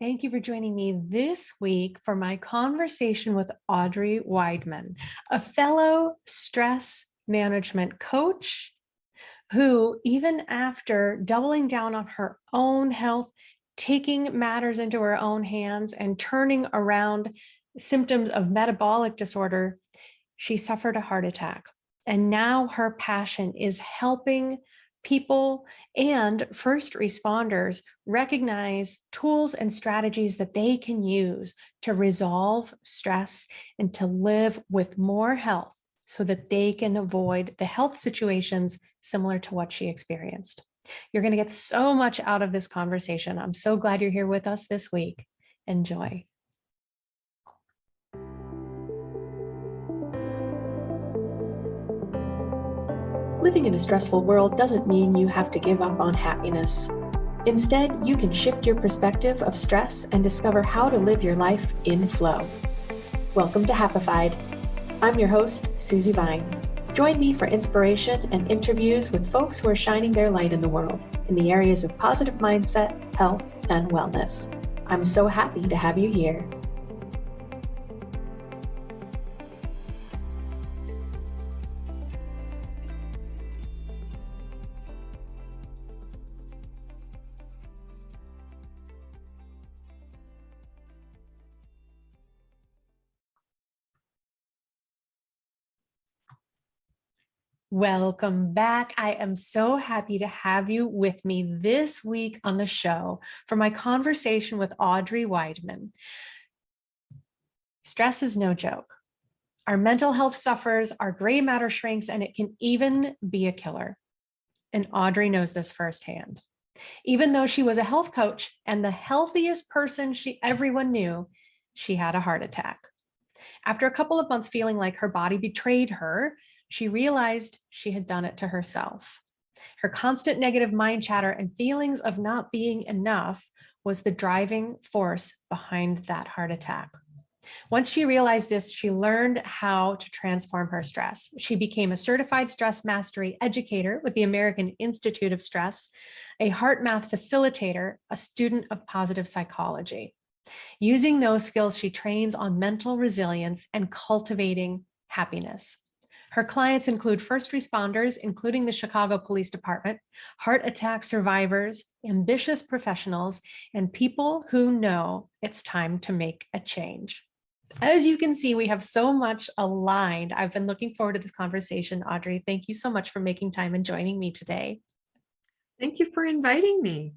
Thank you for joining me this week for my conversation with Audrey Weidman, a fellow stress management coach who, even after doubling down on her own health, taking matters into her own hands, and turning around symptoms of metabolic disorder, she suffered a heart attack. And now her passion is helping people and first responders recognize tools and strategies that they can use to resolve stress and to live with more health so that they can avoid the health situations similar to what she experienced. You're going to get so much out of this conversation. I'm so glad you're here with us this week. Enjoy. Living in a stressful world doesn't mean you have to give up on happiness. Instead, you can shift your perspective of stress and discover how to live your life in flow. Welcome to Happified. I'm your host, Susie Vine. Join me for inspiration and interviews with folks who are shining their light in the world in the areas of positive mindset, health, and wellness. I'm so happy to have you here. Welcome back. I am so happy to have you with me this week on the show for my conversation with Audrey Weidman. Stress is no joke. Our mental health suffers, our gray matter shrinks, and it can even be a killer. And Audrey knows this firsthand. Even though she was a health coach and the healthiest person everyone knew, she had a heart attack. After a couple of months feeling like her body betrayed her, she realized she had done it to herself. Her constant negative mind chatter and feelings of not being enough was the driving force behind that heart attack. Once she realized this, she learned how to transform her stress. She became a certified stress mastery educator with the American Institute of Stress, a heart math facilitator, a student of positive psychology. Using those skills, she trains on mental resilience and cultivating happiness. Her clients include first responders, including the Chicago Police Department, heart attack survivors, ambitious professionals, and people who know it's time to make a change. As you can see, we have so much aligned. I've been looking forward to this conversation, Audrey. Thank you so much for making time and joining me today. Thank you for inviting me.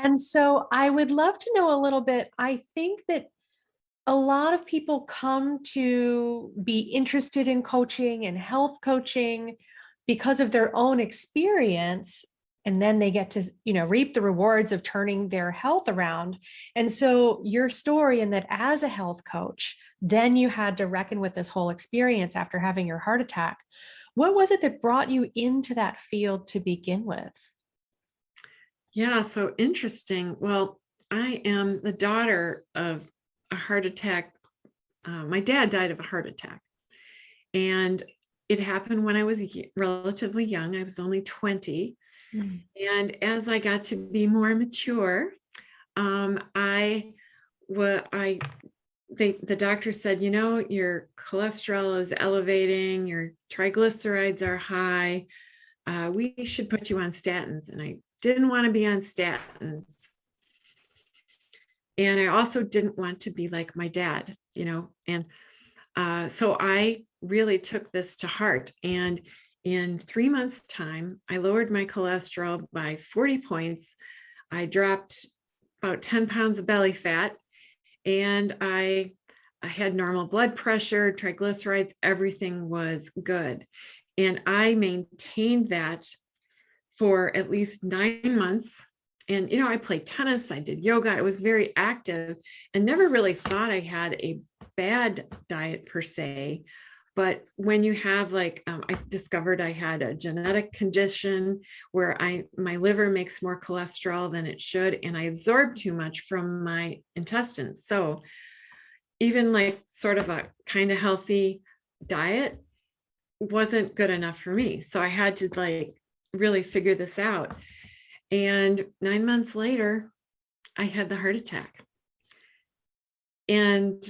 And so I would love to know a little bit. I think that a lot of people come to be interested in coaching and health coaching because of their own experience, and then they get to, reap the rewards of turning their health around. And so your story, and that as a health coach, then you had to reckon with this whole experience after having your heart attack. What was it that brought you into that field to begin with? Yeah, so interesting. Well, I am the daughter of a heart attack. My dad died of a heart attack, and it happened when I was relatively young. I was only 20. And as I got to be more mature, the doctor said, your cholesterol is elevating, your triglycerides are high. We should put you on statins. And I didn't want to be on statins. And I also didn't want to be like my dad, and so I really took this to heart. And in 3 months' time, I lowered my cholesterol by 40 points. I dropped about 10 pounds of belly fat, and I had normal blood pressure, triglycerides, everything was good. And I maintained that for at least 9 months. And, I played tennis, I did yoga, I was very active and never really thought I had a bad diet per se. But when you have I discovered I had a genetic condition where my liver makes more cholesterol than it should, and I absorb too much from my intestines. So even sort of a kind of healthy diet wasn't good enough for me. So I had to really figure this out. And 9 months later, I had the heart attack. And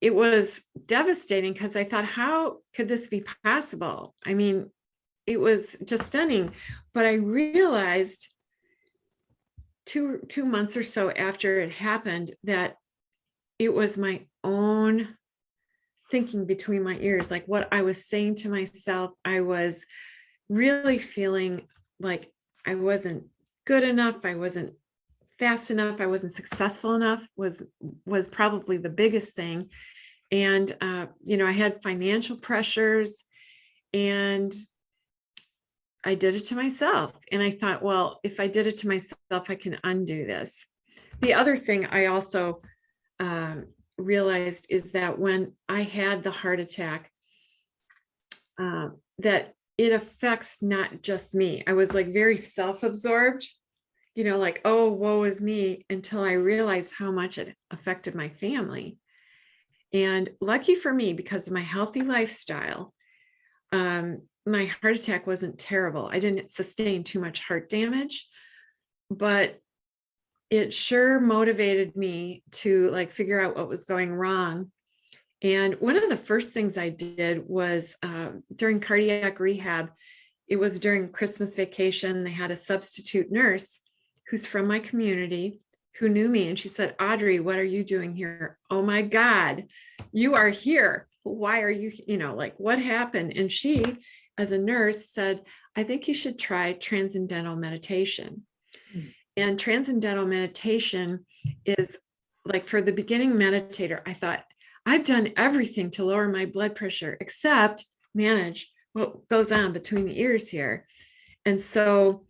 it was devastating because I thought, how could this be possible? I mean, it was just stunning. But I realized two months or so after it happened that it was my own thinking between my ears, like what I was saying to myself. I was really feeling like I wasn't good enough. I wasn't fast enough. I wasn't successful enough was probably the biggest thing. And, I had financial pressures, and I did it to myself. And I thought, well, if I did it to myself, I can undo this. The other thing I also realized is that when I had the heart attack, that it affects not just me. I was like very self-absorbed, like, oh, woe is me, until I realized how much it affected my family. And lucky for me, because of my healthy lifestyle, my heart attack wasn't terrible. I didn't sustain too much heart damage, but it sure motivated me to like figure out what was going wrong. And one of the first things I did was during cardiac rehab, it was during Christmas vacation. They had a substitute nurse who's from my community who knew me. And she said, Audrey, what are you doing here? Oh my God, you are here. Why are you, like what happened? And she, as a nurse, said, I think you should try transcendental meditation. And transcendental meditation is like, for the beginning meditator, I thought, I've done everything to lower my blood pressure except manage what goes on between the ears here. And so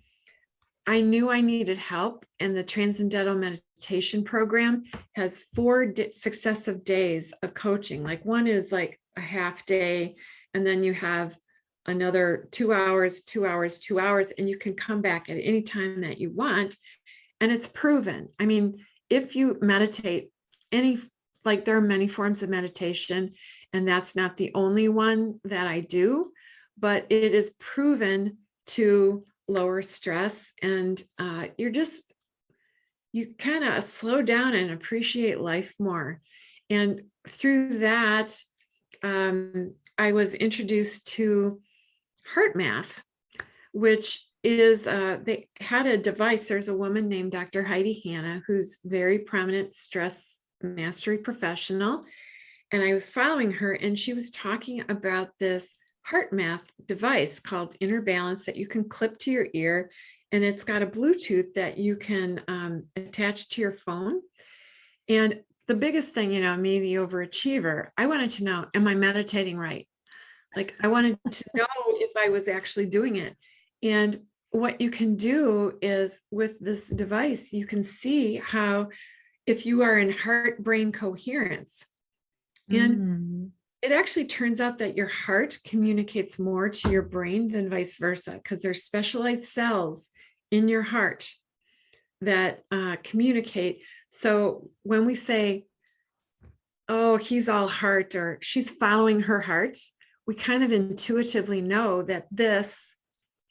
I knew I needed help. And the Transcendental Meditation Program has 4 successive days of coaching. Like one is like a half day, and then you have another 2 hours, 2 hours, 2 hours, and you can come back at any time that you want. And it's proven. I mean, if you meditate there are many forms of meditation, and that's not the only one that I do, but it is proven to lower stress, and you kind of slow down and appreciate life more. And through that, I was introduced to heart math, which is they had a device. There's a woman named Dr. Heidi Hanna, who's very prominent stress mastery professional. And I was following her, and she was talking about this heart math device called Inner Balance that you can clip to your ear. And it's got a Bluetooth that you can attach to your phone. And the biggest thing, me, the overachiever, I wanted to know, am I meditating right? Like, I wanted to know if I was actually doing it. And what you can do is, with this device, you can see how, if you are in heart-brain coherence, and it actually turns out that your heart communicates more to your brain than vice versa, because there's specialized cells in your heart that communicate. So when we say, oh, he's all heart, or she's following her heart, we kind of intuitively know that this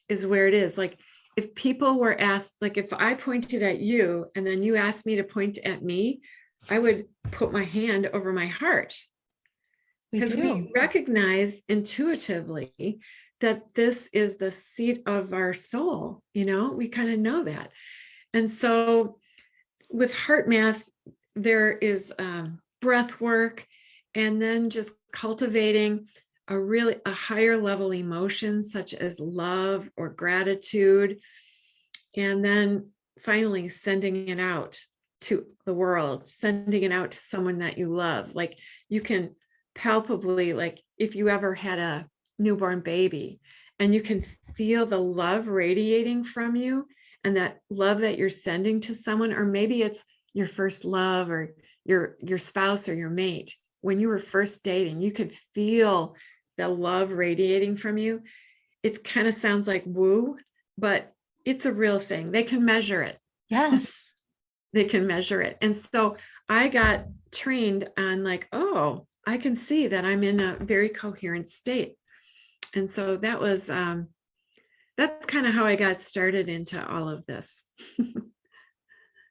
is where it is. Like, if people were asked, like if I pointed at you and then you asked me to point at me, I would put my hand over my heart, because we recognize intuitively that this is the seat of our soul. We kind of know that. And so with heart math, there is breath work, and then just cultivating a higher level emotion, such as love or gratitude. And then finally sending it out to the world, sending it out to someone that you love. Like, you can palpably, like if you ever had a newborn baby, and you can feel the love radiating from you, and that love that you're sending to someone, or maybe it's your first love, or your spouse or your mate. When you were first dating, you could feel the love radiating from you. It kind of sounds like woo, but it's a real thing. They can measure it. Yes. They can measure it. And so I got trained on like, oh, I can see that I'm in a very coherent state. And so that was, that's kind of how I got started into all of this.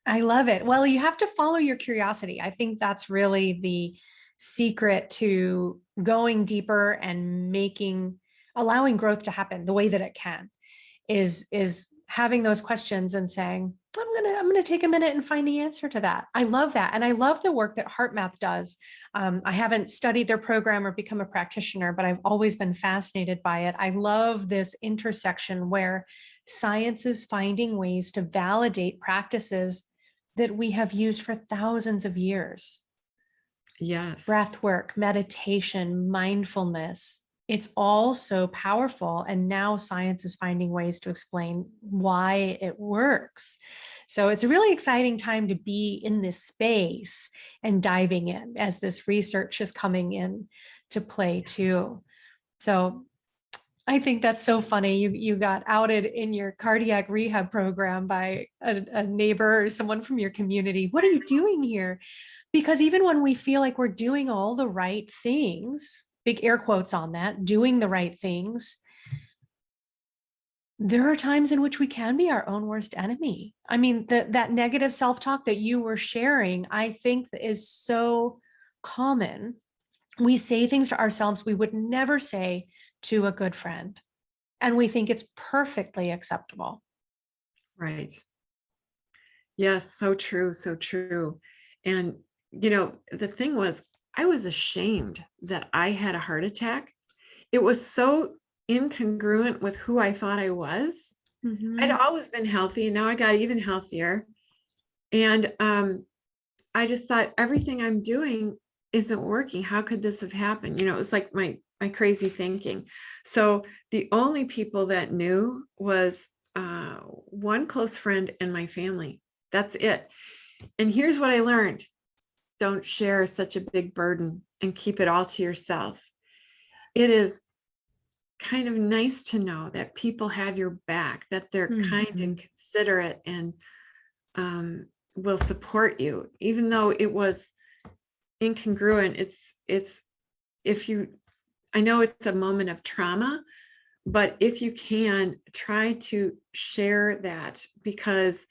I love it. Well, you have to follow your curiosity. I think that's really the secret to going deeper and allowing growth to happen the way that it can is having those questions and saying, I'm gonna take a minute and find the answer to that. I love that. And I love the work that HeartMath does. I haven't studied their program or become a practitioner, but I've always been fascinated by it. I love this intersection where science is finding ways to validate practices that we have used for thousands of years. Yes. Breath work, meditation, mindfulness. It's all so powerful. And now science is finding ways to explain why it works. So it's a really exciting time to be in this space and diving in as this research is coming in to play too. So I think that's so funny. You got outed in your cardiac rehab program by a neighbor or someone from your community. What are you doing here? Because even when we feel like we're doing all the right things, big air quotes on that, doing the right things, there are times in which we can be our own worst enemy. I mean, that negative self-talk that you were sharing, I think is so common. We say things to ourselves we would never say to a good friend, and we think it's perfectly acceptable. Right. Yes, so true, so true. And, the thing was, I was ashamed that I had a heart attack. It was so incongruent with who I thought I was. I'd Mhm. always been healthy, and now I got even healthier. And I just thought everything I'm doing isn't working. How could this have happened? It was like my crazy thinking. So the only people that knew was one close friend and my family. That's it. And here's what I learned: don't share such a big burden and keep it all to yourself. It is kind of nice to know that people have your back, that they're kind and Mhm. considerate and will support you, even though it was incongruent. It's if you, I know it's a moment of trauma, but if you can try to share that, because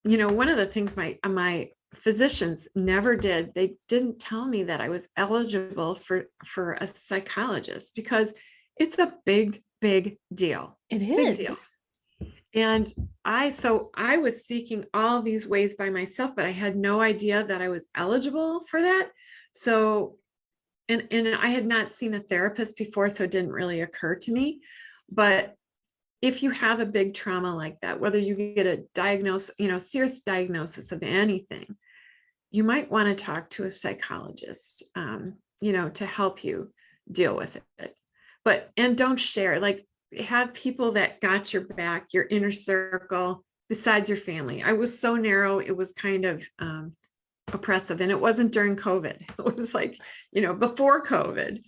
one of the things my physicians never did, they didn't tell me that I was eligible for a psychologist, because it's a big deal. It Big deal. is. And I was seeking all these ways by myself, but I had no idea that I was eligible for that. So, and I had not seen a therapist before, so it didn't really occur to me. But if you have a big trauma like that, whether you get a serious diagnosis of anything, you might want to talk to a psychologist, to help you deal with it. And don't share, like, have people that got your back, your inner circle, besides your family. I was so narrow, it was kind of oppressive. And it wasn't during COVID. It was like, before COVID,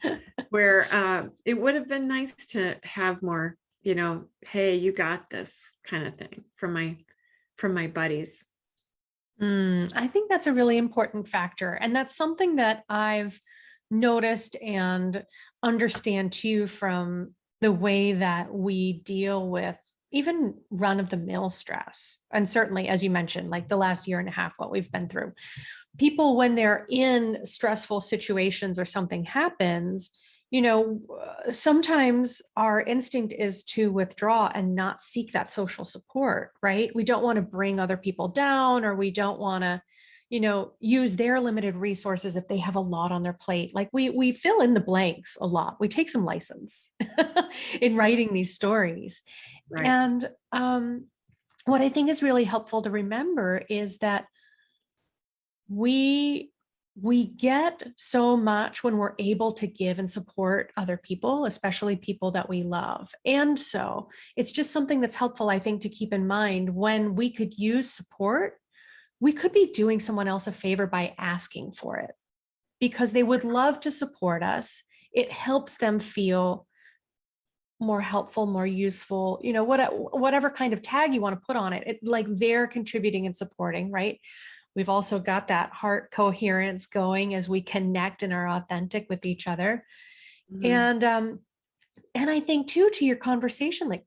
where it would have been nice to have more, hey, you got this kind of thing from my buddies. I think that's a really important factor. And that's something that I've noticed and understand too from the way that we deal with even run of the mill stress. And certainly, as you mentioned, like the last year and a half, what we've been through. People, when they're in stressful situations or something happens, sometimes our instinct is to withdraw and not seek that social support, right? We don't want to bring other people down, or we don't want to, use their limited resources if they have a lot on their plate. Like we fill in the blanks a lot. We take some license in writing these stories. Right. And what I think is really helpful to remember is that we get so much when we're able to give and support other people, especially people that we love. And so it's just something that's helpful, I think, to keep in mind. When we could use support, we could be doing someone else a favor by asking for it, because they would love to support us. It helps them feel more helpful, more useful, whatever kind of tag you want to put on it, like they're contributing and supporting, right? We've also got that heart coherence going as we connect and are authentic with each other. Mhm. And I think too, to your conversation, like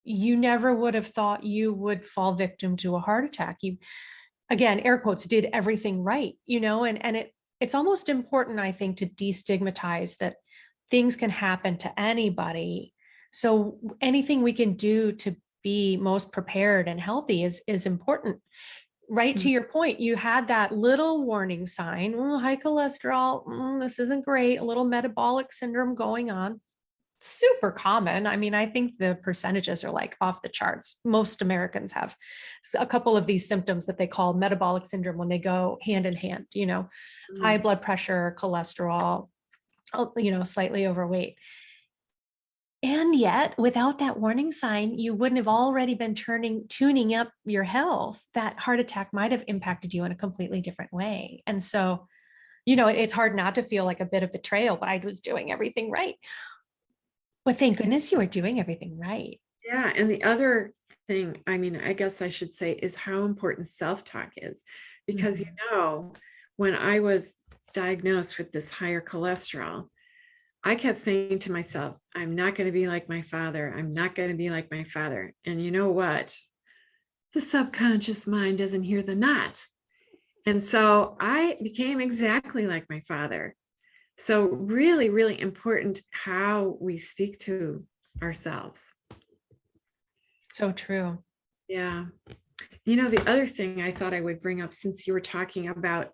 you never would have thought you would fall victim to a heart attack. You, again, air quotes, did everything right, and it's almost important, I think, to destigmatize that things can happen to anybody. So anything we can do to be most prepared and healthy is important. Right to Mm. your point, you had that little warning sign, oh, high cholesterol, this isn't great, a little metabolic syndrome going on. Super common. I mean, I think the percentages are like off the charts. Most Americans have a couple of these symptoms that they call metabolic syndrome when they go hand in hand, high Mm. blood pressure, cholesterol, slightly overweight. And yet, without that warning sign, you wouldn't have already been tuning up your health. That heart attack might have impacted you in a completely different way. And so, it's hard not to feel like a bit of betrayal, but I was doing everything right. But thank goodness you were doing everything right. Yeah. And the other thing, I mean, I guess I should say, is how important self-talk is. Because, Mhm. when I was diagnosed with this higher cholesterol, I kept saying to myself, I'm not going to be like my father. I'm not going to be like my father. And you know what? The subconscious mind doesn't hear the not. And so I became exactly like my father. So really, really important how we speak to ourselves. So true. Yeah. The other thing I thought I would bring up, since you were talking about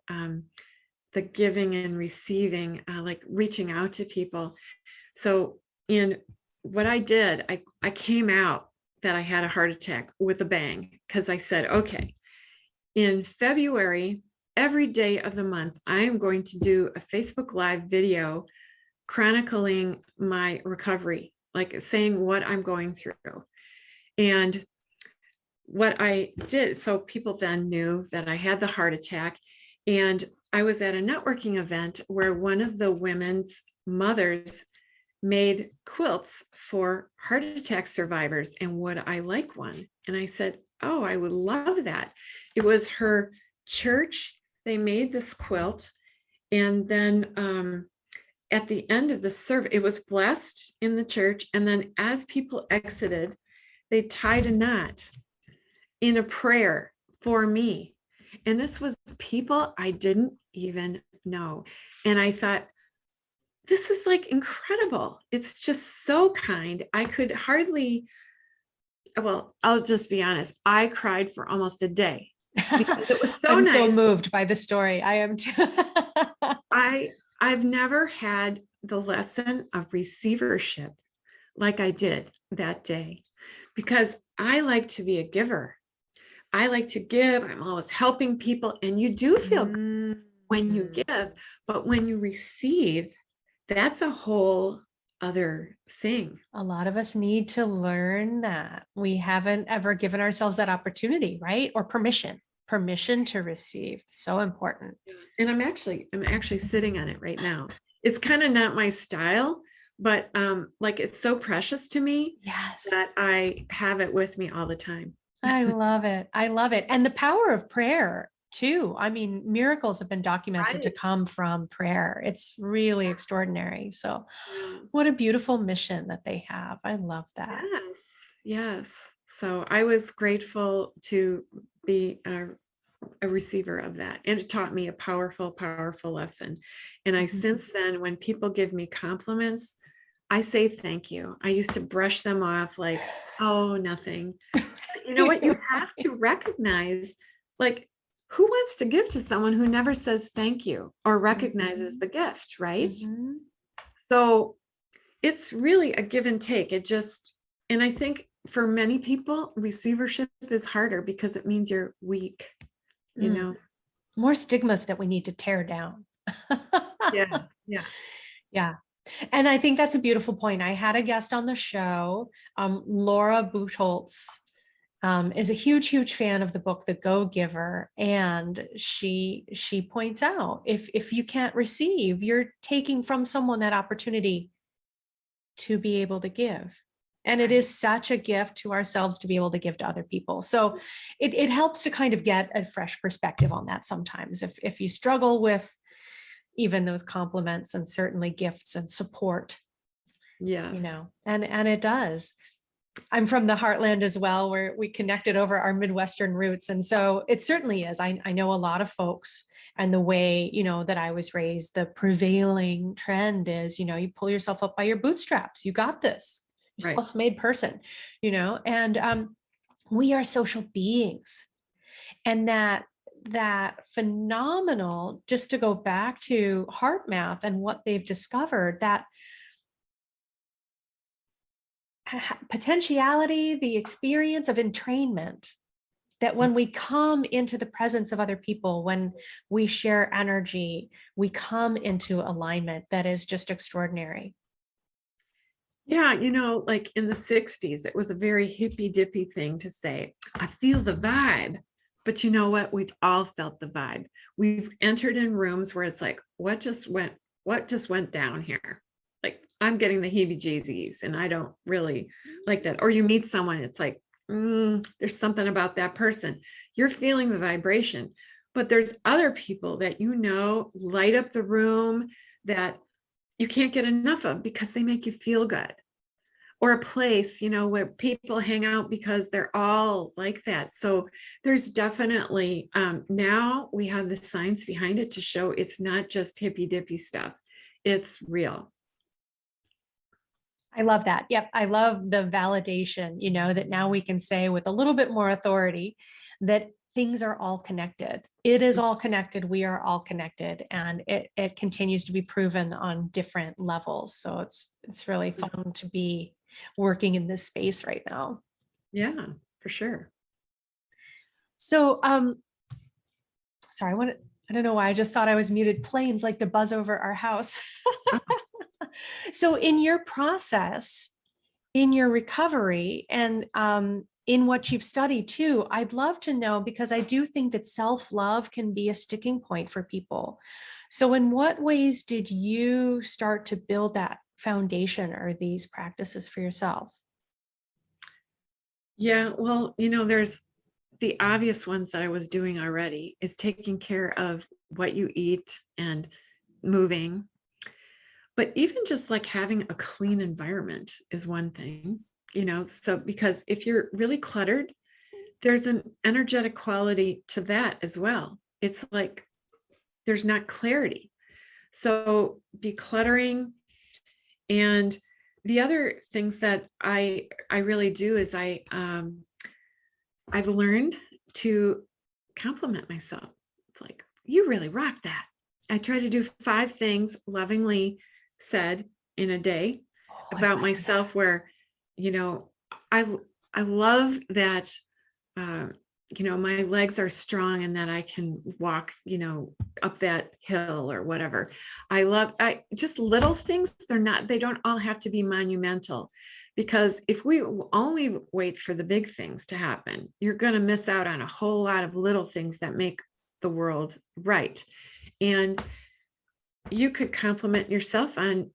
the giving and receiving, like reaching out to people. So in what I did, I came out that I had a heart attack with a bang, because I said, okay, in February, every day of the month, I am going to do a Facebook Live video chronicling my recovery, like saying what I'm going through. And what I did, so people then knew that I had the heart attack. And I was at a networking event where one of the women's mothers made quilts for heart attack survivors, and would I like one? And I said, oh, I would love that. It was her church. They made this quilt. And then at the end of the service, it was blessed in the church. And then as people exited, they tied a knot in a prayer for me. And this was people I didn't even know. And I thought, this is like incredible. It's just so kind. I could hardly, well, I'll just be honest. I cried for almost a day because it was so I'm so nice. moved by the story. I am too. I've never had the lesson of receivership like I did that day, because I like to be a giver. I like to give. I'm always helping people. And you do feel good when you give, but when you receive, that's a whole other thing. A lot of us need to learn that. We haven't ever given ourselves that opportunity, right? Or permission to receive. So important. And I'm actually sitting on it right now. It's kind of not my style, but like it's so precious to me Yes. that I have it with me all the time. I love it. I love it. And the power of prayer too. I mean, miracles have been documented to Right. come from prayer. It's really extraordinary. So, Yes. what a beautiful mission that they have. I love that. Yes. Yes. So I was grateful to be a receiver of that. And it taught me a powerful, powerful lesson. And I, since then, when people give me compliments, I say thank you. I used to brush them off like, oh, nothing. You know what? You have to recognize, like, who wants to give to someone who never says thank you or recognizes the gift, right? Mhm. So it's really a give and take. And I think for many people, receivership is harder because it means you're weak, you know? More stigmas that we need to tear down. Yeah. Yeah. Yeah. And I think that's a beautiful point. I had a guest on the show, Laura Buchholz, is a huge, huge fan of the book, The Go Giver. And she points out, if you can't receive, you're taking from someone that opportunity to be able to give. And it is such a gift to ourselves to be able to give to other people. So it helps to kind of get a fresh perspective on that sometimes. If you struggle with even those compliments and certainly gifts and support, Yes. and it does. I'm from the heartland as well, where we connected over our Midwestern roots. And so it certainly is. I know a lot of folks, and the way, that I was raised, the prevailing trend is, you pull yourself up by your bootstraps. You got this. You're a Right. self-made person, and we are social beings. And that phenomenal, just to go back to heart math and what they've discovered, that potentiality, the experience of entrainment, that when we come into the presence of other people, when we share energy, we come into alignment that is just extraordinary. Yeah, like in the 60s, it was a very hippy dippy thing to say, I feel the vibe. But you know what? We've all felt the vibe. We've entered in rooms where it's like, what just went down here? Like, I'm getting the heebie-jeebies and I don't really like that. Or you meet someone, it's like, there's something about that person. You're feeling the vibration. But there's other people that light up the room, that you can't get enough of because they make you feel good. Or a place, where people hang out because they're all like that. So there's definitely, now we have the science behind it to show it's not just hippy dippy stuff. It's real. I love that. Yep. I love the validation, that now we can say with a little bit more authority that things are all connected. It is all connected. We are all connected. And it continues to be proven on different levels. So it's really fun to be working in this space right now. Yeah, for sure. So sorry, I don't know why I just thought I was muted. Planes like to buzz over our house. So in your process, in your recovery, and in what you've studied too, I'd love to know, because I do think that self-love can be a sticking point for people. So in what ways did you start to build that foundation or these practices for yourself? Yeah, well, there's the obvious ones that I was doing already is taking care of what you eat and moving. But even just like having a clean environment is one thing, so because if you're really cluttered, there's an energetic quality to that as well. It's like there's not clarity. So decluttering, and the other things that I really do is I've learned to compliment myself. It's like, you really rock that. I try to do 5 things lovingly said in a day about myself, where, I love that, my legs are strong and that I can walk, up that hill or whatever. I just little things. They don't all have to be monumental, because if we only wait for the big things to happen, you're going to miss out on a whole lot of little things that make the world right. And you could compliment yourself on,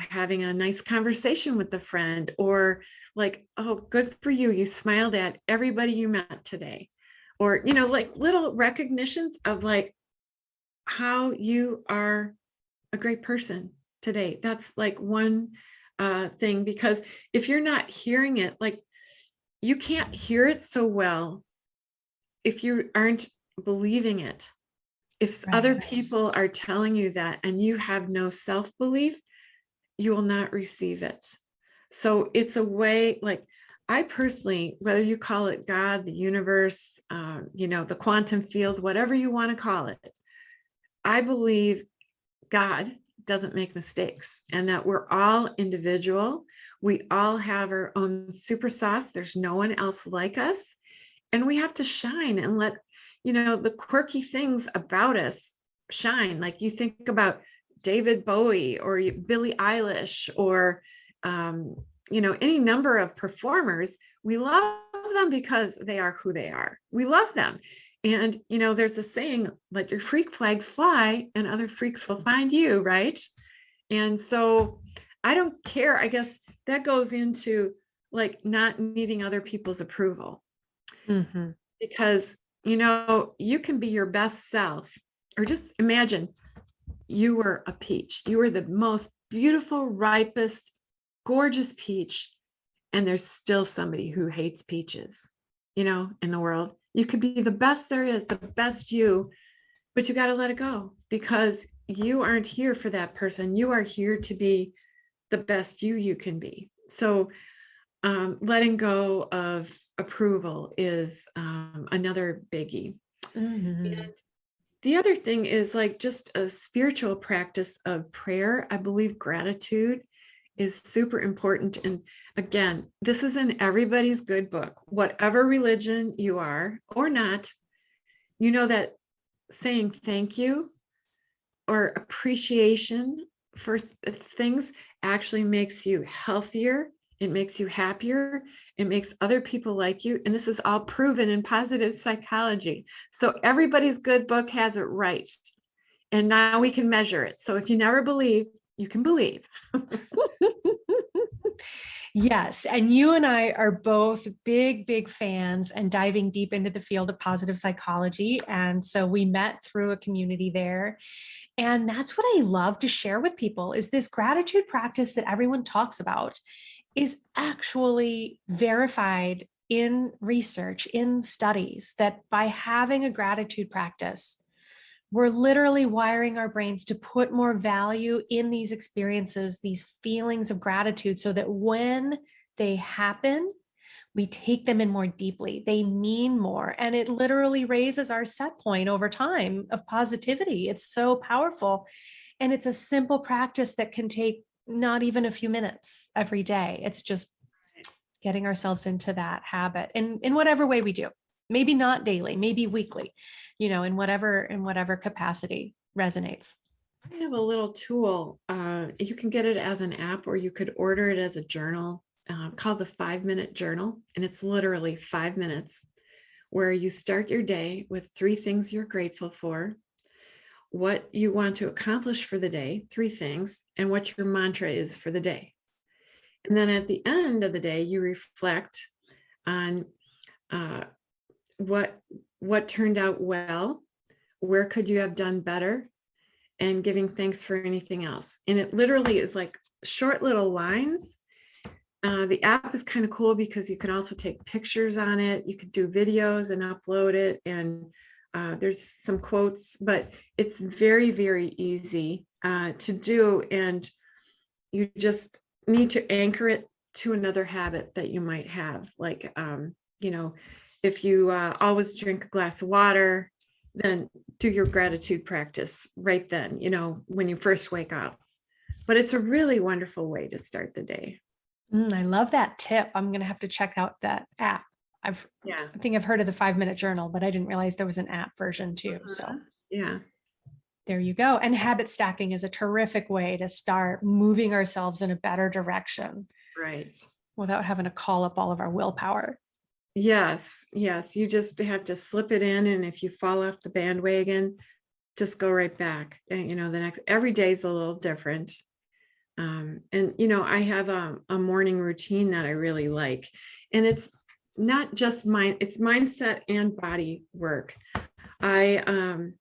having a nice conversation with a friend, or like, oh, good for you. You smiled at everybody you met today. Or, like little recognitions of like how you are a great person today. That's like one thing, because if you're not hearing it, like you can't hear it so well if you aren't believing it. If other people are telling you that and you have no self-belief, you will not receive it. So it's a way, like I personally, whether you call it God, the universe, the quantum field, whatever you want to call it, I believe God doesn't make mistakes, and that we're all individual. We all have our own super sauce. There's no one else like us. And we have to shine and let, the quirky things about us shine. Like you think about David Bowie or Billie Eilish or, any number of performers. We love them because they are who they are. We love them. And, there's a saying, let your freak flag fly and other freaks will find you, right? And so I don't care. I guess that goes into like not needing other people's approval. Mm-hmm. Because, you can be your best self, or just imagine you were a peach. You were the most beautiful, ripest, gorgeous peach. and there's still somebody who hates peaches, in the world. You could be the best there is, the best you, but you got to let it go, because you aren't here for that person. You are here to be the best you can be. So letting go of approval is another biggie. Mhm. And the other thing is like just a spiritual practice of prayer. I believe gratitude is super important. And again, this is in everybody's good book, whatever religion you are or not, that saying thank you or appreciation for things actually makes you healthier. It makes you happier. It makes other people like you. And this is all proven in positive psychology. So everybody's good book has it right. And now we can measure it. So if you never believe, you can believe. Yes. And you and I are both big, big fans and diving deep into the field of positive psychology. And so we met through a community there. And that's what I love to share with people is this gratitude practice that everyone talks about is actually verified in research, in studies, that by having a gratitude practice, we're literally wiring our brains to put more value in these experiences, these feelings of gratitude, so that when they happen, we take them in more deeply. They mean more. And it literally raises our set point over time of positivity. It's so powerful. And it's a simple practice that can take not even a few minutes every day. It's just getting ourselves into that habit in whatever way we do. Maybe not daily, maybe weekly, in whatever capacity resonates. I have a little tool. You can get it as an app, or you could order it as a journal called the 5-minute journal. And it's literally 5 minutes where you start your day with 3 things you're grateful for, what you want to accomplish for the day, 3 things, and what your mantra is for the day. And then at the end of the day, you reflect on what turned out well, where could you have done better, and giving thanks for anything else. And it literally is like short little lines. The app is kind of cool because you can also take pictures on it. You could do videos and upload it. And there's some quotes, but it's very, very easy to do. And you just need to anchor it to another habit that you might have. Like, if you always drink a glass of water, then do your gratitude practice right then, when you first wake up. But it's a really wonderful way to start the day. I love that tip. I'm going to have to check out that app. I think I've heard of the 5-minute journal, but I didn't realize there was an app version too. So yeah, there you go. And habit stacking is a terrific way to start moving ourselves in a better direction. right. Without having to call up all of our willpower. Yes. You just have to slip it in. And if you fall off the bandwagon, just go right back. And, every day is a little different. And, I have a morning routine that I really like. And it's not just it's mindset and body work. I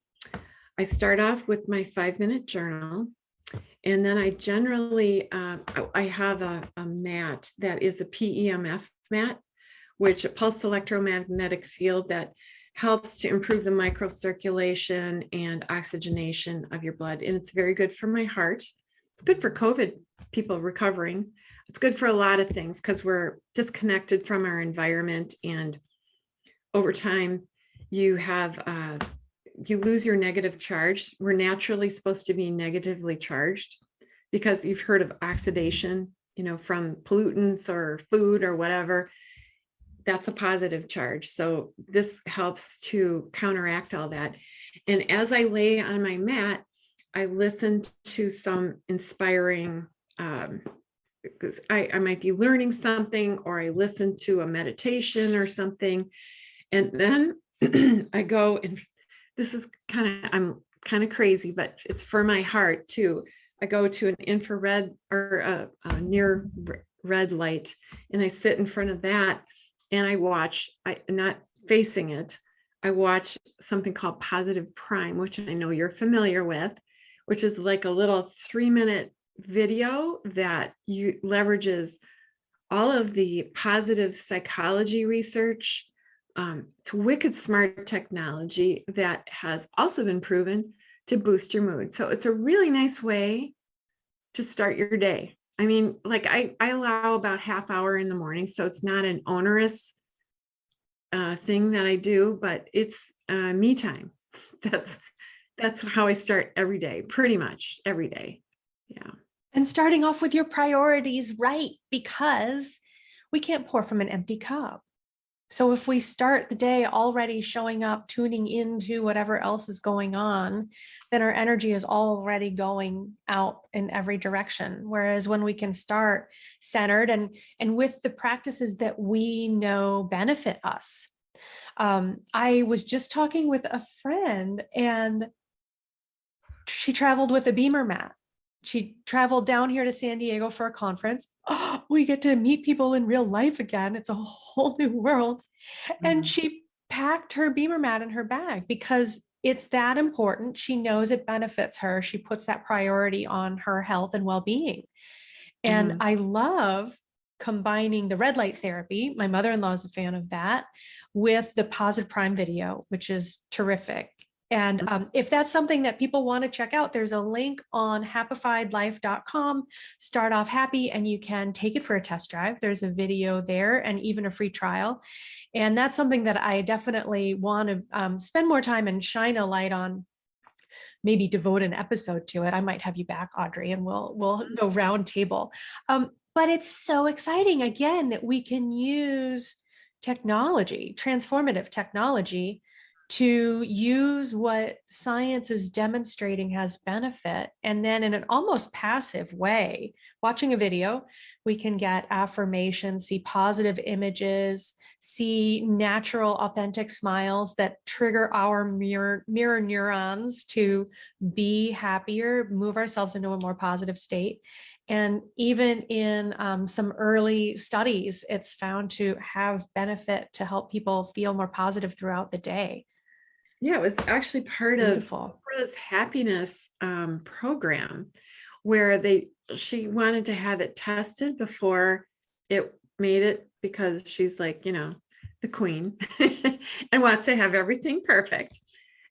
start off with my 5-minute journal. And then I generally, I have a mat that is a PEMF mat, which a pulsed electromagnetic field that helps to improve the microcirculation and oxygenation of your blood. And it's very good for my heart. It's good for COVID people recovering. It's good for a lot of things because we're disconnected from our environment. And over time, you lose your negative charge. We're naturally supposed to be negatively charged because you've heard of oxidation, from pollutants or food or whatever. That's a positive charge. So this helps to counteract all that. And as I lay on my mat, I listen to some inspiring, because I might be learning something, or I listen to a meditation or something. And then I go, and this is I'm kind of crazy, but it's for my heart too. I go to an infrared or a near red light, and I sit in front of that. And I watch, not facing it, I watch something called Positive Prime, which I know you're familiar with, which is like a little 3-minute video that leverages all of the positive psychology research. It's wicked smart technology that has also been proven to boost your mood. So it's a really nice way to start your day. I mean, like I allow about half hour in the morning, so it's not an onerous thing that I do, but it's me time. That's how I start every day, pretty much every day. Yeah. And starting off with your priorities right, because we can't pour from an empty cup. So if we start the day already showing up, tuning into whatever else is going on, then our energy is already going out in every direction. Whereas when we can start centered and with the practices that we know benefit us. I was just talking with a friend and she traveled with a beamer mat. She traveled down here to San Diego for a conference. Oh, we get to meet people in real life again. It's a whole new world. And she packed her beamer mat in her bag because it's that important. She knows it benefits her. She puts that priority on her health and well-being. And I love combining the red light therapy. My mother-in-law is a fan of that with the positive prime video, which is terrific. And if that's something that people want to check out, there's a link on happifiedlife.com. Start off happy and you can take it for a test drive. There's a video there and even a free trial. And that's something that I definitely want to spend more time and shine a light on, maybe devote an episode to it. I might have you back, Audrey, and we'll go round table. But it's so exciting, again, that we can use technology, transformative technology, to use what science is demonstrating has benefit. And then in an almost passive way, watching a video, we can get affirmation, see positive images, see natural, authentic smiles that trigger our mirror neurons to be happier, move ourselves into a more positive state. And even in some early studies, it's found to have benefit to help people feel more positive throughout the day. Yeah, it was actually part Beautiful. of Oprah's happiness program where she wanted to have it tested before it made it, because she's like, the queen and wants to have everything perfect.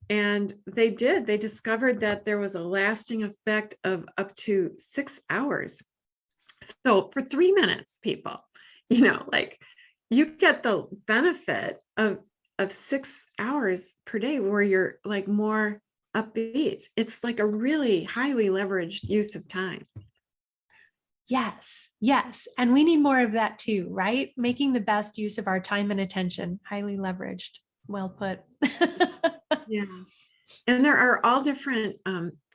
And they discovered that there was a lasting effect of up to 6 hours. So for 3 minutes, people, like you get the benefit of 6 hours per day where you're like more upbeat. It's like a really highly leveraged use of time. Yes, yes. And we need more of that too, right? Making the best use of our time and attention, highly leveraged. Well put. Yeah. And there are all different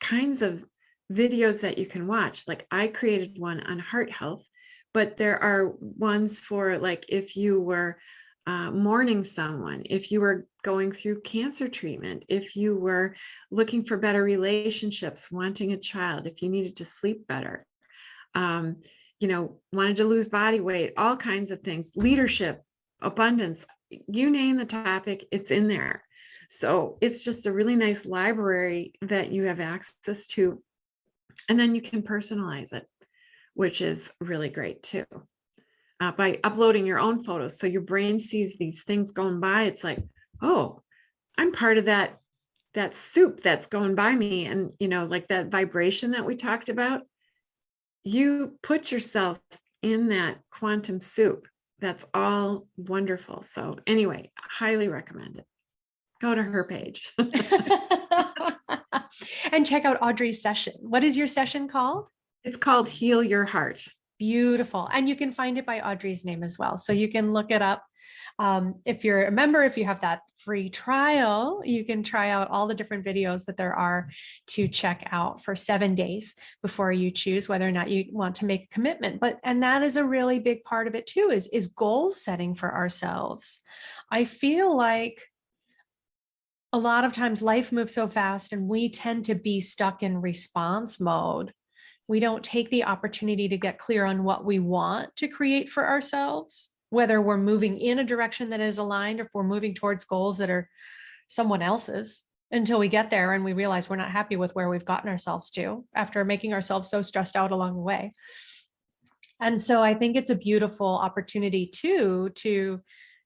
kinds of videos that you can watch. Like I created one on heart health, but there are ones for like if you were mourning someone, if you were going through cancer treatment, if you were looking for better relationships, wanting a child, if you needed to sleep better, wanted to lose body weight, all kinds of things, leadership, abundance, you name the topic, it's in there. So it's just a really nice library that you have access to. And then you can personalize it, which is really great too. By uploading your own photos. So your brain sees these things going by. It's like, oh, I'm part of that soup that's going by me. And, like that vibration that we talked about, you put yourself in that quantum soup. That's all wonderful. So anyway, highly recommend it. Go to her page. And check out Audrey's session. What is your session called? It's called Heal Your Heart. Beautiful. And you can find it by Audrey's name as well. So you can look it up. If you're a member, if you have that free trial, you can try out all the different videos that there are to check out for 7 days before you choose whether or not you want to make a commitment. And that is a really big part of it too, is goal setting for ourselves. I feel like a lot of times life moves so fast and we tend to be stuck in response mode. We don't take the opportunity to get clear on what we want to create for ourselves, whether we're moving in a direction that is aligned or if we're moving towards goals that are someone else's, until we get there and we realize we're not happy with where we've gotten ourselves to after making ourselves so stressed out along the way. And so I think it's a beautiful opportunity too, to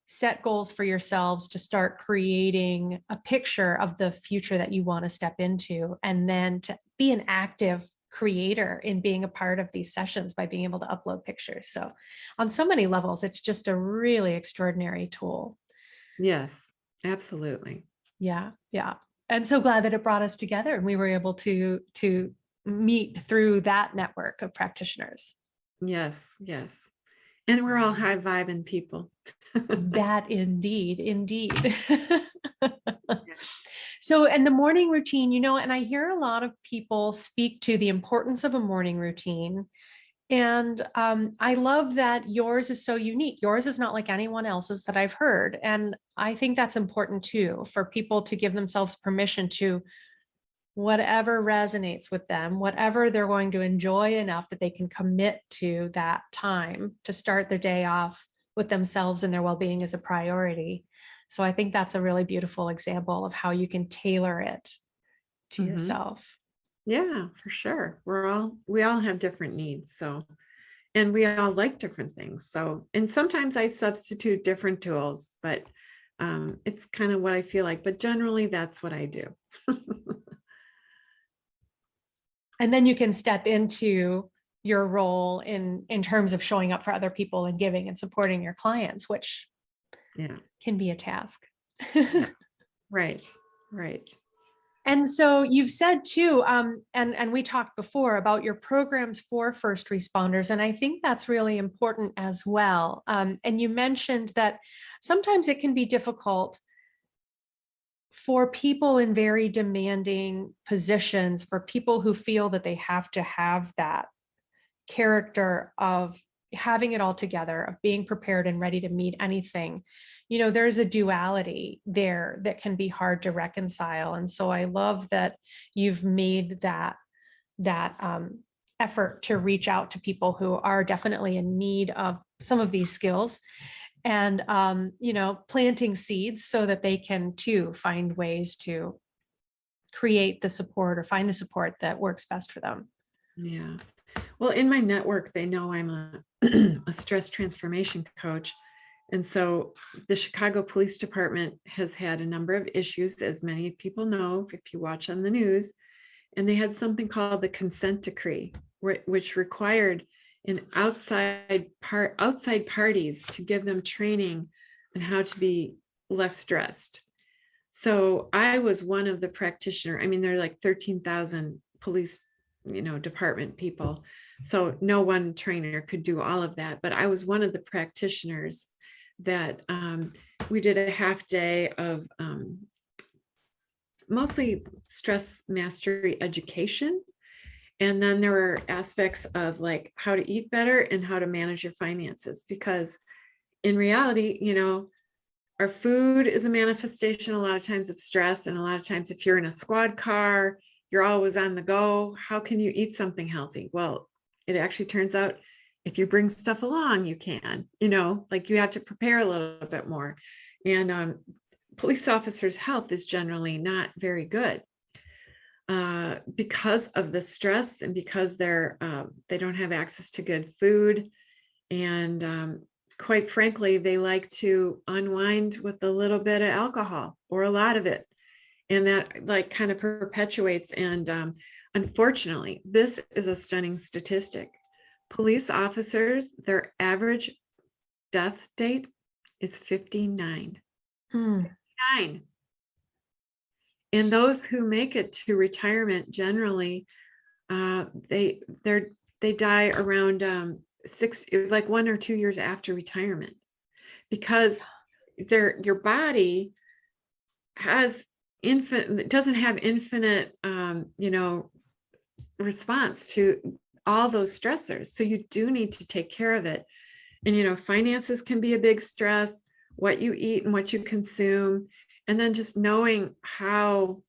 set goals for yourselves, to start creating a picture of the future that you want to step into, and then to be an active creator in being a part of these sessions by being able to upload pictures. So on so many levels, it's just a really extraordinary tool. Yes, absolutely. Yeah, yeah. And so glad that it brought us together and we were able to meet through that network of practitioners. Yes, yes. And we're all high vibing people. That indeed, indeed. Yeah. So, and the morning routine, and I hear a lot of people speak to the importance of a morning routine. And I love that yours is so unique. Yours is not like anyone else's that I've heard. And I think that's important too, for people to give themselves permission to whatever resonates with them, whatever they're going to enjoy enough that they can commit to that time to start their day off with themselves and their well-being as a priority. So I think that's a really beautiful example of how you can tailor it to yourself. Yeah, for sure. We all have different needs. So, and we all like different things. So, and sometimes I substitute different tools, but it's kind of what I feel like. But generally, that's what I do. And then you can step into your role in terms of showing up for other people and giving and supporting your clients, which Yeah. can be a task. Yeah. Right. Right. And so you've said too, and we talked before about your programs for first responders, and I think that's really important as well. And you mentioned that sometimes it can be difficult for people in very demanding positions, for people who feel that they have to have that character of having it all together, of being prepared and ready to meet anything. There's a duality there that can be hard to reconcile. And so I love that you've made that effort to reach out to people who are definitely in need of some of these skills, and planting seeds so that they can too find ways to create the support or find the support that works best for them. Yeah. Well, in my network, they know I'm a stress transformation coach. And so the Chicago Police Department has had a number of issues, as many people know if you watch on the news. And they had something called the consent decree, which required an outside parties to give them training on how to be less stressed. So I was one of the practitioner. I mean, there are like 13,000 police, department people. So no one trainer could do all of that. But I was one of the practitioners that we did a half day of mostly stress mastery education. And then there were aspects of like how to eat better and how to manage your finances, because in reality, our food is a manifestation a lot of times of stress. And a lot of times if you're in a squad car, you're always on the go. How can you eat something healthy? Well, it actually turns out if you bring stuff along, you can, like you have to prepare a little bit more. And police officers' health is generally not very good because of the stress and because they don't have access to good food. And quite frankly, they like to unwind with a little bit of alcohol or a lot of it. And that like kind of perpetuates. And unfortunately, this is a stunning statistic. Police officers, their average death date is 59. 59. And those who make it to retirement generally, they die around 1 or 2 years after retirement, because your body doesn't have infinite response to all those stressors. So you do need to take care of it. And finances can be a big stress, what you eat and what you consume, and then just knowing how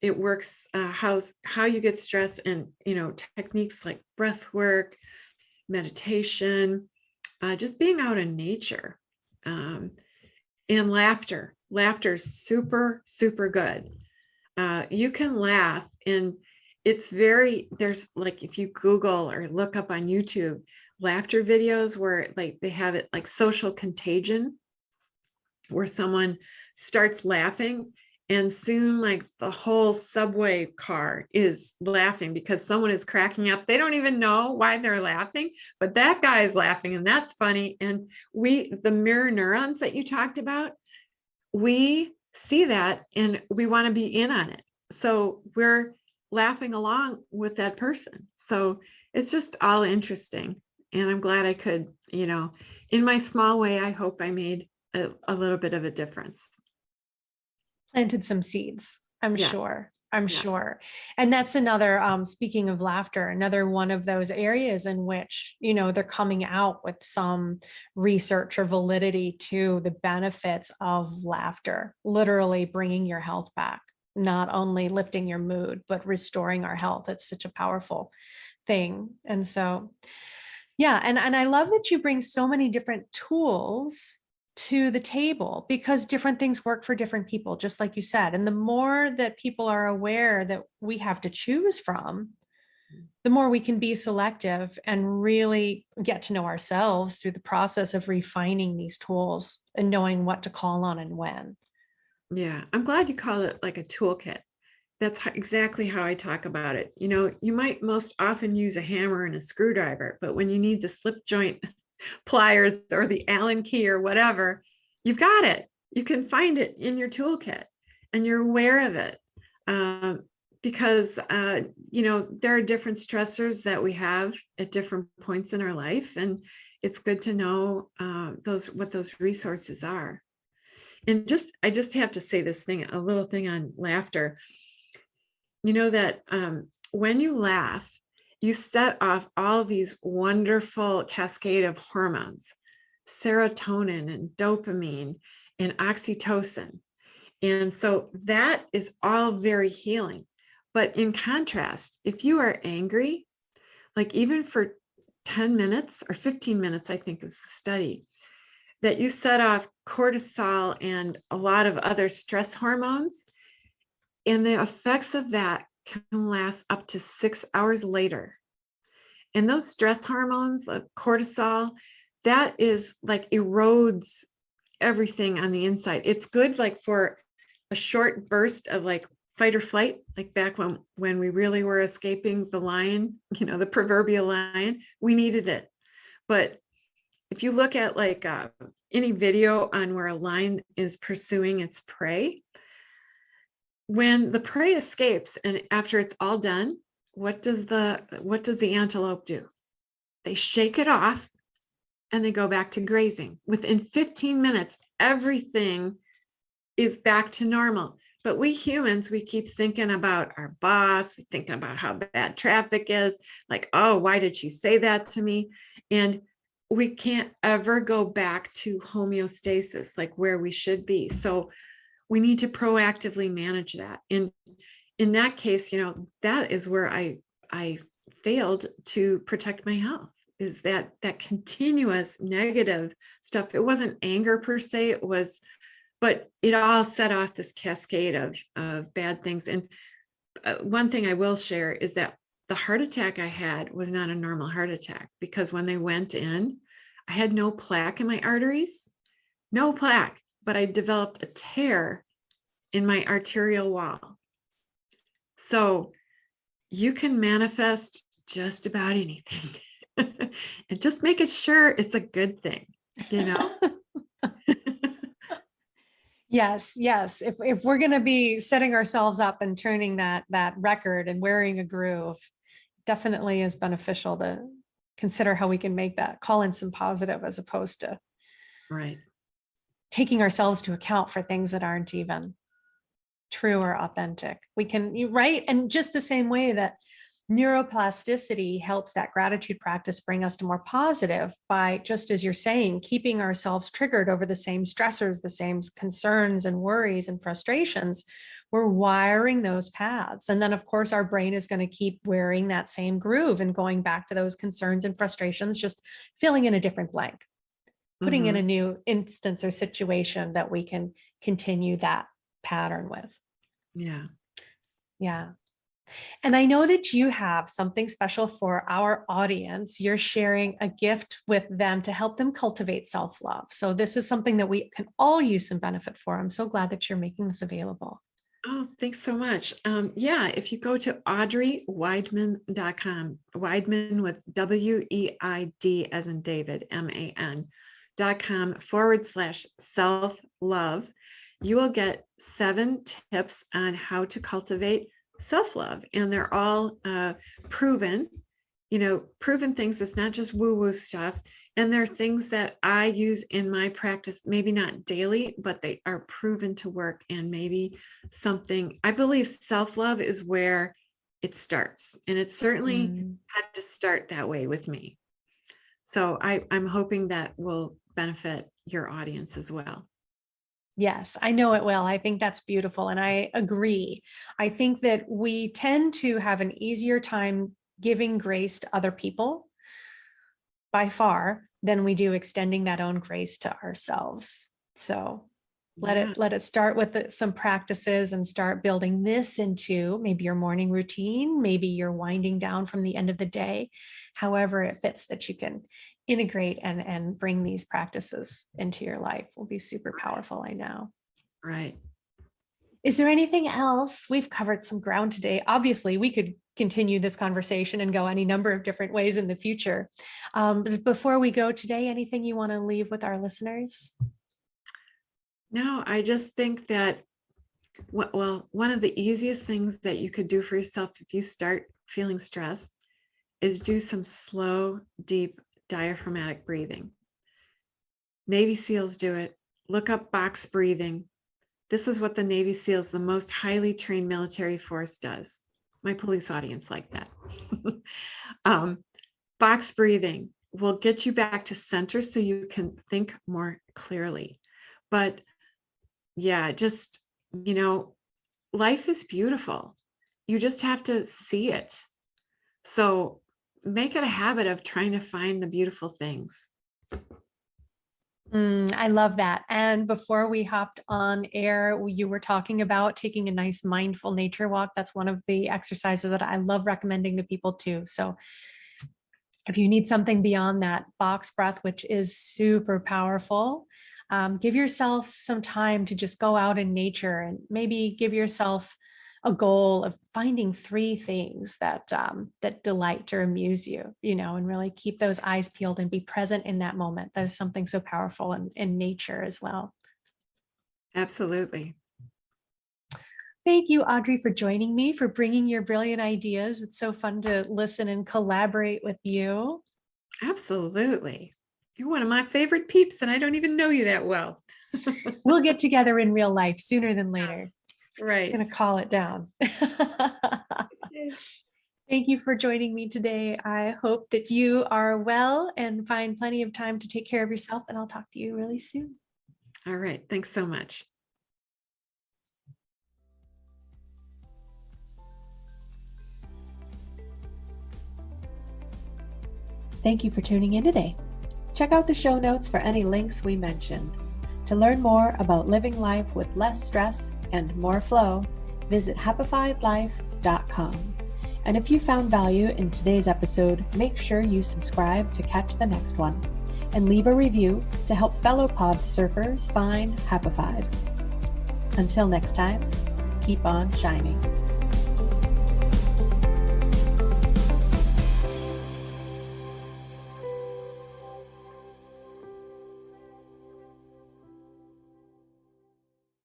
it works, how you get stressed, and techniques like breath work, meditation, just being out in nature, and laughter. Laughter is super, super good. You can laugh, and there's like, if you Google or look up on YouTube, laughter videos where like they have it like social contagion, where someone starts laughing and soon like the whole subway car is laughing because someone is cracking up. They don't even know why they're laughing, but that guy is laughing and that's funny. And the mirror neurons that you talked about, we see that and we want to be in on it. So we're laughing along with that person. So it's just all interesting. And I'm glad I could, in my small way, I hope I made a little bit of a difference. Planted some seeds, I'm Yes. sure. I'm Yeah. sure. And that's another, speaking of laughter, another one of those areas in which, they're coming out with some research or validity to the benefits of laughter, literally bringing your health back, not only lifting your mood, but restoring our health. It's such a powerful thing. And so, yeah. And I love that you bring so many different tools to the table because different things work for different people, just like you said. And the more that people are aware that we have to choose from, the more we can be selective and really get to know ourselves through the process of refining these tools and knowing what to call on and when. Yeah. I'm glad you call it like a toolkit. That's exactly how I talk about it. You might most often use a hammer and a screwdriver, but when you need the slip joint pliers or the Allen key or whatever, you've got it. You can find it in your toolkit and you're aware of it. Because, there are different stressors that we have at different points in our life. And it's good to know what those resources are. And I just have to say a little thing on laughter. That when you laugh, you set off all of these wonderful cascade of hormones, serotonin and dopamine and oxytocin. And so that is all very healing. But in contrast, if you are angry, like even for 10 minutes or 15 minutes, I think is the study, that you set off cortisol and a lot of other stress hormones. And the effects of that can last up to 6 hours later. And those stress hormones, like cortisol, that is like erodes everything on the inside. It's good like for a short burst of like fight or flight, like back when we really were escaping the lion, the proverbial lion, we needed it. But if you look at like any video on where a lion is pursuing its prey, when the prey escapes and after it's all done, what does the antelope do? They shake it off and they go back to grazing. Within 15 minutes, everything is back to normal. But we humans, we keep thinking about our boss, we're thinking about how bad traffic is, like, oh, why did she say that to me? And we can't ever go back to homeostasis, like where we should be. So we need to proactively manage that. And in that case, that is where I failed to protect my health, is that continuous negative stuff. It wasn't anger per se, but it all set off this cascade of bad things. And one thing I will share is that the heart attack I had was not a normal heart attack, because when they went in, I had no plaque in my arteries, no plaque, but I developed a tear in my arterial wall. So you can manifest just about anything and just make it sure it's a good thing, Yes. If we're going to be setting ourselves up and turning that record and wearing a groove, definitely is beneficial to consider how we can make that, call in some positive as opposed to right. taking ourselves to account for things that aren't even true or authentic. We can, right? And just the same way that neuroplasticity helps that gratitude practice bring us to more positive by, just as you're saying, keeping ourselves triggered over the same stressors, the same concerns and worries and frustrations. We're wiring those paths. And then, of course, our brain is going to keep wearing that same groove and going back to those concerns and frustrations, just filling in a different blank, putting in a new instance or situation that we can continue that pattern with. Yeah. Yeah. And I know that you have something special for our audience. You're sharing a gift with them to help them cultivate self-love. So this is something that we can all use some benefit for. I'm so glad that you're making this available. Oh, thanks so much. Yeah, if you go to audreyweidman.com, Weidman with WEID as in David, MAN.com/self-love, you will get 7 tips on how to cultivate self-love. And they're all proven, proven things. It's not just woo-woo stuff. And they're things that I use in my practice, maybe not daily, but they are proven to work. And maybe something, I believe self-love is where it starts. And it certainly had to start that way with me. So I'm hoping that will benefit your audience as well. Yes, I know it will. I think that's beautiful. And I agree. I think that we tend to have an easier time giving grace to other people by far than we do extending that own grace to ourselves. So let it start with some practices and start building this into maybe your morning routine. Maybe you're winding down from the end of the day, however it fits that you can integrate and bring these practices into your life will be super powerful, I know. Right. Is there anything else? We've covered some ground today. Obviously, we could continue this conversation and go any number of different ways in the future. But before we go today, anything you want to leave with our listeners? No, I just think that, well, one of the easiest things that you could do for yourself if you start feeling stress is do some slow, deep diaphragmatic breathing. Navy SEALs do it. Look up box breathing. This is what the Navy SEALs, the most highly trained military force, does. My police audience like that. Box breathing will get you back to center so you can think more clearly. But yeah, just, life is beautiful. You just have to see it. So make it a habit of trying to find the beautiful things. I love that. And before we hopped on air, you were talking about taking a nice mindful nature walk. That's one of the exercises that I love recommending to people too. So if you need something beyond that box breath, which is super powerful, give yourself some time to just go out in nature and maybe give yourself a goal of finding 3 things that delight or amuse you, and really keep those eyes peeled and be present in that moment. There's something so powerful in nature as well. Absolutely. Thank you, Audrey, for joining me, for bringing your brilliant ideas. It's so fun to listen and collaborate with you. Absolutely. You're one of my favorite peeps, and I don't even know you that well. We'll get together in real life sooner than later. Yes. Right. I'm going to call it down. Thank you for joining me today. I hope that you are well and find plenty of time to take care of yourself, and I'll talk to you really soon. All right. Thanks so much. Thank you for tuning in today. Check out the show notes for any links we mentioned. To learn more about living life with less stress and more flow, visit happifydlife.com. And if you found value in today's episode, make sure you subscribe to catch the next one and leave a review to help fellow pod surfers find Happified. Until next time, keep on shining.